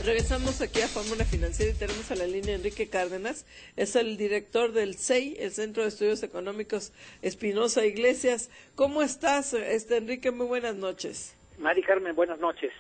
Regresamos aquí a Fórmula Financiera y tenemos a la línea Enrique Cárdenas, es el director del CEI, el Centro de Estudios Económicos Espinosa Iglesias. ¿Cómo estás, Enrique? Muy buenas noches. Mari Carmen, buenas noches.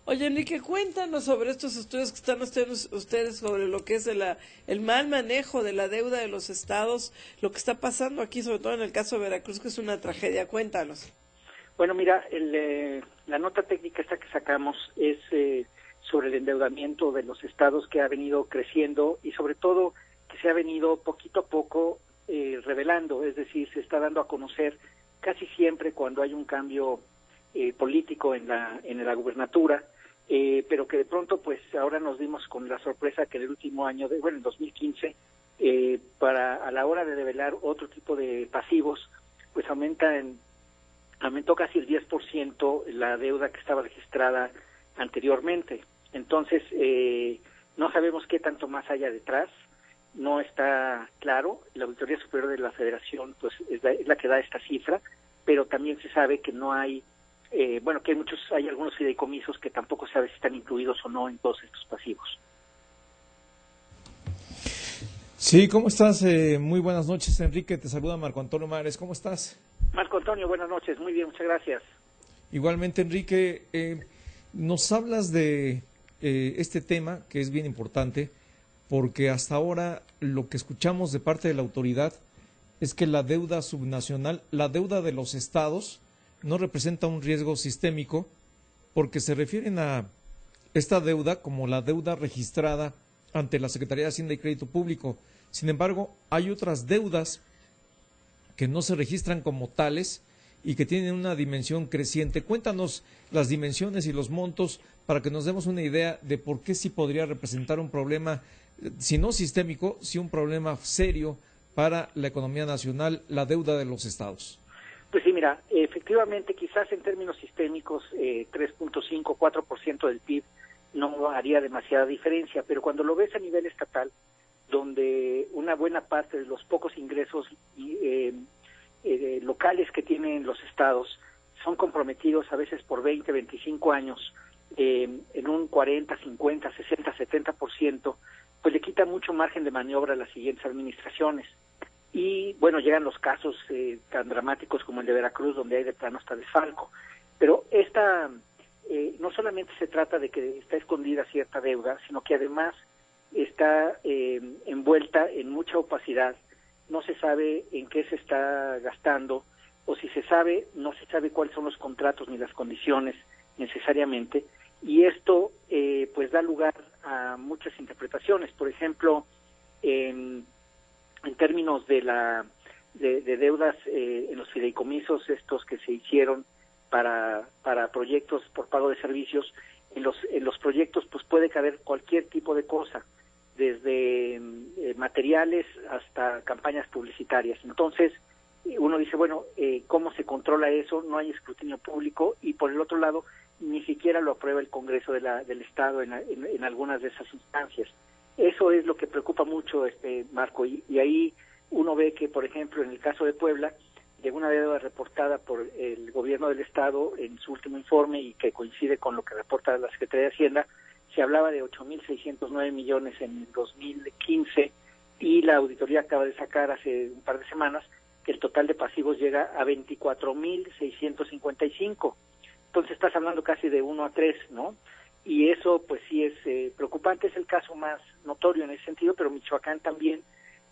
Oye, Enrique, cuéntanos sobre estos estudios que están ustedes sobre lo que es el mal manejo de la deuda de los estados, lo que está pasando aquí, sobre todo en el caso de Veracruz, que es una tragedia. Cuéntanos. Bueno, mira, la nota técnica esta que sacamos es sobre el endeudamiento de los estados que ha venido creciendo y sobre todo que se ha venido poquito a poco revelando, es decir, se está dando a conocer casi siempre cuando hay un cambio político en la gubernatura, pero que de pronto pues ahora nos dimos con la sorpresa que en el último año, en 2015, a la hora de develar otro tipo de pasivos, pues aumentó casi el 10% la deuda que estaba registrada anteriormente. Entonces, no sabemos qué tanto más haya detrás, no está claro. La Auditoría Superior de la Federación pues es la que da esta cifra, pero también se sabe que no hay, que hay algunos fideicomisos que tampoco se sabe si están incluidos o no en todos estos pasivos. Sí, ¿cómo estás? Muy buenas noches, Enrique. Te saluda Marco Antonio Mares. ¿Cómo estás? Marco Antonio, buenas noches. Muy bien, muchas gracias. Igualmente, Enrique, nos hablas de este tema que es bien importante, porque hasta ahora lo que escuchamos de parte de la autoridad es que la deuda subnacional, la deuda de los estados, no representa un riesgo sistémico, porque se refieren a esta deuda como la deuda registrada ante la Secretaría de Hacienda y Crédito Público. Sin embargo, hay otras deudas que no se registran como tales y que tienen una dimensión creciente. Cuéntanos las dimensiones y los montos para que nos demos una idea de por qué sí podría representar un problema, si no sistémico, sí un problema serio para la economía nacional, la deuda de los estados. Pues sí, mira, efectivamente, quizás en términos sistémicos, 3.5, 4% del PIB no haría demasiada diferencia, pero cuando lo ves a nivel estatal, donde una buena parte de los pocos ingresos locales que tienen los estados son comprometidos a veces por 20, 25 años en un 40, 50, 60, 70%, pues le quita mucho margen de maniobra a las siguientes administraciones. Y bueno, llegan los casos tan dramáticos como el de Veracruz, donde hay de plano hasta desfalco. Pero no solamente se trata de que está escondida cierta deuda, sino que además está envuelta en mucha opacidad. No se sabe en qué se está gastando, o si se sabe, no se sabe cuáles son los contratos ni las condiciones necesariamente, y esto pues da lugar a muchas interpretaciones. Por ejemplo, en términos de deudas en los fideicomisos estos que se hicieron para proyectos por pago de servicios, en los proyectos pues puede caber cualquier tipo de cosa, desde materiales hasta campañas publicitarias. Entonces, uno dice, bueno, ¿cómo se controla eso? No hay escrutinio público, y por el otro lado, ni siquiera lo aprueba el Congreso del Estado en algunas de esas instancias. Eso es lo que preocupa mucho, Marco, y ahí uno ve que, por ejemplo, en el caso de Puebla, de una deuda reportada por el gobierno del Estado en su último informe, y que coincide con lo que reporta la Secretaría de Hacienda, se hablaba de 8.609 millones en el 2015, y la auditoría acaba de sacar hace un par de semanas que el total de pasivos llega a 24.655. Entonces estás hablando casi de 1 a 3, ¿no? Y eso pues sí es preocupante. Es el caso más notorio en ese sentido, pero Michoacán también,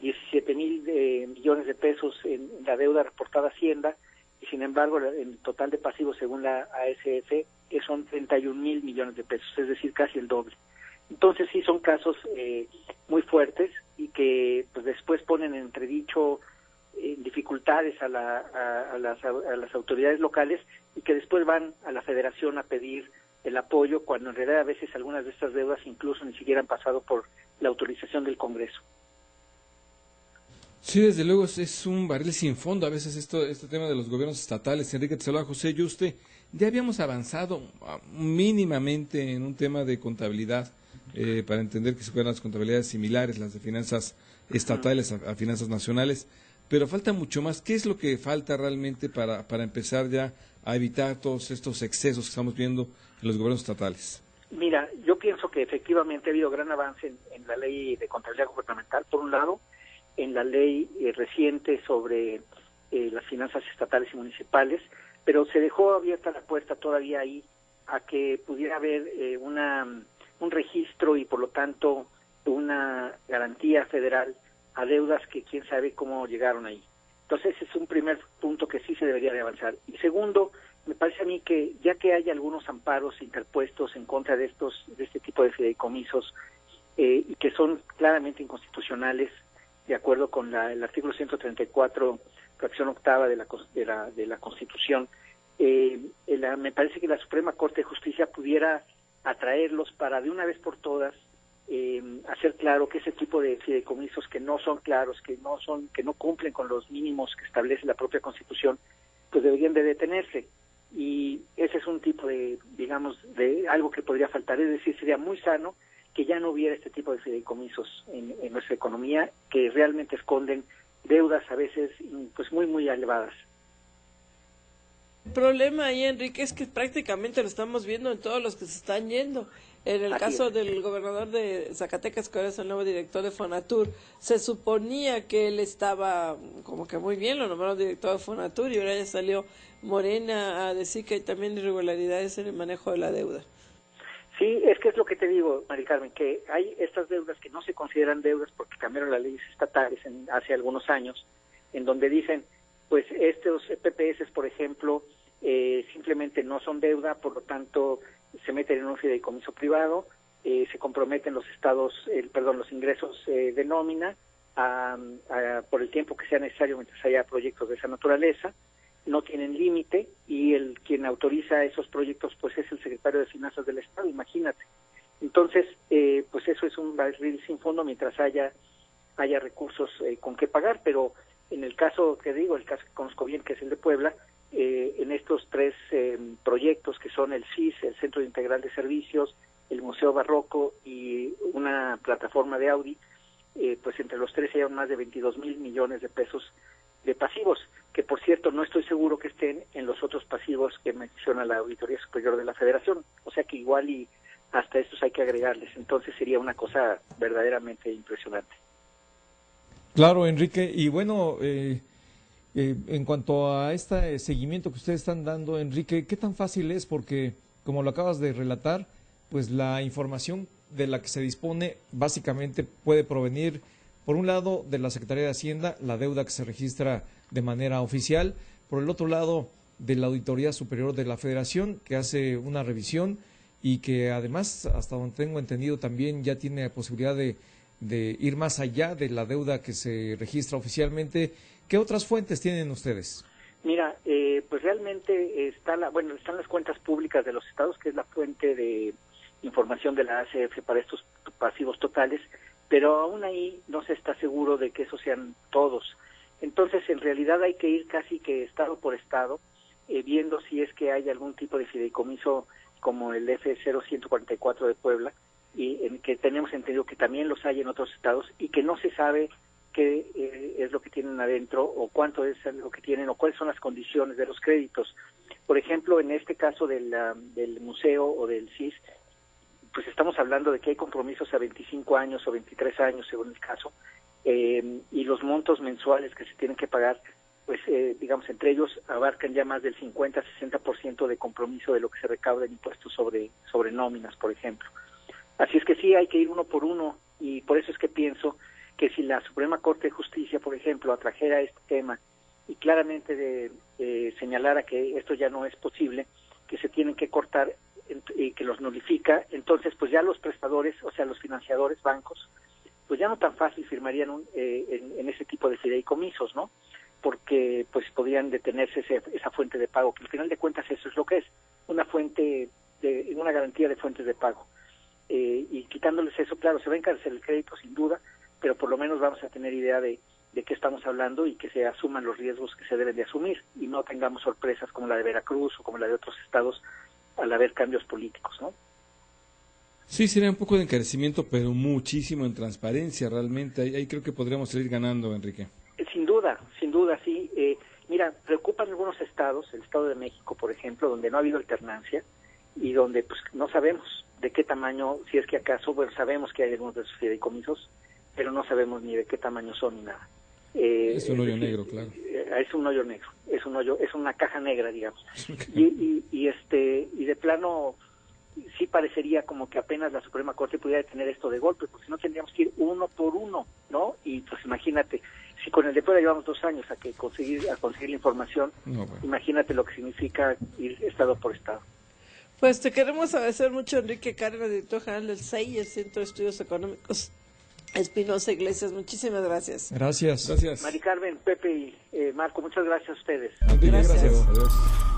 17.000 millones de pesos en la deuda reportada a Hacienda, y sin embargo el total de pasivos según la ASF son 31.000 millones de pesos, es decir, casi el doble. Entonces sí son casos muy fuertes, y que pues después ponen en entredicho dificultades a las autoridades locales, y que después van a la Federación a pedir el apoyo, cuando en realidad a veces algunas de estas deudas incluso ni siquiera han pasado por la autorización del Congreso. Sí, desde luego es un barril sin fondo a veces este tema de los gobiernos estatales. Enrique, te saluda José Yuste. Ya habíamos avanzado mínimamente en un tema de contabilidad para entender que se pueden las contabilidades similares, las de finanzas estatales a finanzas nacionales, pero falta mucho más. ¿Qué es lo que falta realmente para empezar ya a evitar todos estos excesos que estamos viendo en los gobiernos estatales? Mira, yo pienso que efectivamente ha habido gran avance en la ley de contabilidad gubernamental, por un lado, en la ley reciente sobre las finanzas estatales y municipales, pero se dejó abierta la puerta todavía ahí a que pudiera haber un registro y por lo tanto una garantía federal a deudas que quién sabe cómo llegaron ahí. Entonces ese es un primer punto que sí se debería de avanzar. Y segundo, me parece a mí que ya que hay algunos amparos interpuestos en contra de este tipo de fideicomisos y que son claramente inconstitucionales, de acuerdo con el artículo 134, fracción octava de la Constitución, me parece que la Suprema Corte de Justicia pudiera atraerlos para de una vez por todas hacer claro que ese tipo de fideicomisos que no son claros, que no cumplen con los mínimos que establece la propia Constitución, pues deberían de detenerse. Y ese es un tipo de, digamos, de algo que podría faltar. Es decir, sería muy sano que ya no hubiera este tipo de fideicomisos en nuestra economía, que realmente esconden deudas a veces pues muy elevadas. El problema ahí, Enrique, es que prácticamente lo estamos viendo en todos los que se están yendo. En el caso del gobernador de Zacatecas, que ahora es el nuevo director de Fonatur, se suponía que él estaba como que muy bien, lo nombraron director de Fonatur, y ahora ya salió Morena a decir que hay también irregularidades en el manejo de la deuda. Sí, es que es lo que te digo, Mari Carmen, que hay estas deudas que no se consideran deudas porque cambiaron las leyes estatales hace algunos años, en donde dicen, pues estos PPS, por ejemplo, simplemente no son deuda, por lo tanto se meten en un fideicomiso privado, se comprometen los los ingresos de nómina por el tiempo que sea necesario mientras haya proyectos de esa naturaleza, no tienen límite, y quien autoriza esos proyectos pues es el secretario de Finanzas del Estado, imagínate. Entonces, pues eso es un barril sin fondo mientras haya recursos con qué pagar, pero en el caso que digo, el caso que conozco bien, que es el de Puebla, en estos tres proyectos que son el CIS, el Centro Integral de Servicios, el Museo Barroco y una plataforma de Audi, pues entre los tres hay más de 22,000 millones de pesos de pasivos, que por cierto no estoy seguro que estén en los otros pasivos que menciona la Auditoría Superior de la Federación, o sea que igual y hasta estos hay que agregarles, entonces sería una cosa verdaderamente impresionante. Claro, Enrique, y bueno, en cuanto a este seguimiento que ustedes están dando, Enrique, ¿qué tan fácil es? Porque, como lo acabas de relatar, pues la información de la que se dispone básicamente puede provenir, por un lado, de la Secretaría de Hacienda, la deuda que se registra de manera oficial, por el otro lado, de la Auditoría Superior de la Federación, que hace una revisión y que además, hasta donde tengo entendido, también ya tiene posibilidad de ir más allá de la deuda que se registra oficialmente. ¿Qué otras fuentes tienen ustedes? Mira, pues realmente están las cuentas públicas de los estados, que es la fuente de información de la ACF para estos pasivos totales, pero aún ahí no se está seguro de que esos sean todos. Entonces, en realidad hay que ir casi que estado por estado, viendo si es que hay algún tipo de fideicomiso como el F0144 de Puebla, y en que tenemos entendido que también los hay en otros estados y que no se sabe qué es lo que tienen adentro o cuánto es lo que tienen o cuáles son las condiciones de los créditos. Por ejemplo, en este caso del museo o del CIS, pues estamos hablando de que hay compromisos a 25 años o 23 años según el caso, y los montos mensuales que se tienen que pagar, pues digamos, entre ellos abarcan ya más del 50-60% de compromiso de lo que se recauda en impuestos sobre nóminas, por ejemplo. Así es que sí, hay que ir uno por uno, y por eso es que pienso que si la Suprema Corte de Justicia, por ejemplo, atrajera este tema y claramente señalara que esto ya no es posible, que se tienen que cortar y que los nulifica, entonces pues ya los prestadores, o sea, los financiadores, bancos, pues ya no tan fácil firmarían en ese tipo de fideicomisos, ¿no? Porque pues podrían detenerse esa fuente de pago, que al final de cuentas eso es lo que es, una garantía de fuentes de pago. Y quitándoles eso, claro, se va a encarecer el crédito sin duda, pero por lo menos vamos a tener idea de qué estamos hablando y que se asuman los riesgos que se deben de asumir y no tengamos sorpresas como la de Veracruz o como la de otros estados al haber cambios políticos, ¿no? Sí, sería un poco de encarecimiento, pero muchísimo en transparencia realmente. Ahí creo que podríamos salir ganando, Enrique. Sin duda, sí. Mira, preocupan algunos estados, el Estado de México, por ejemplo, donde no ha habido alternancia y donde pues no sabemos de qué tamaño, si es que acaso, bueno, sabemos que hay algunos de esos fideicomisos, pero no sabemos ni de qué tamaño son ni nada. Es un hoyo negro, claro. Es un hoyo negro, es una caja negra, digamos. Y de plano sí parecería como que apenas la Suprema Corte pudiera detener esto de golpe, porque si no tendríamos que ir uno por uno, ¿no? Y pues imagínate, si con el de Puebla llevamos 2 años a conseguir la información, imagínate lo que significa ir estado por estado. Pues te queremos agradecer mucho, Enrique Cárdenas, director general del CEI, el Centro de Estudios Económicos Espinosa Iglesias. Muchísimas gracias. Gracias. Mari Carmen, Pepe y Marco, muchas gracias a ustedes. Gracias. Adiós.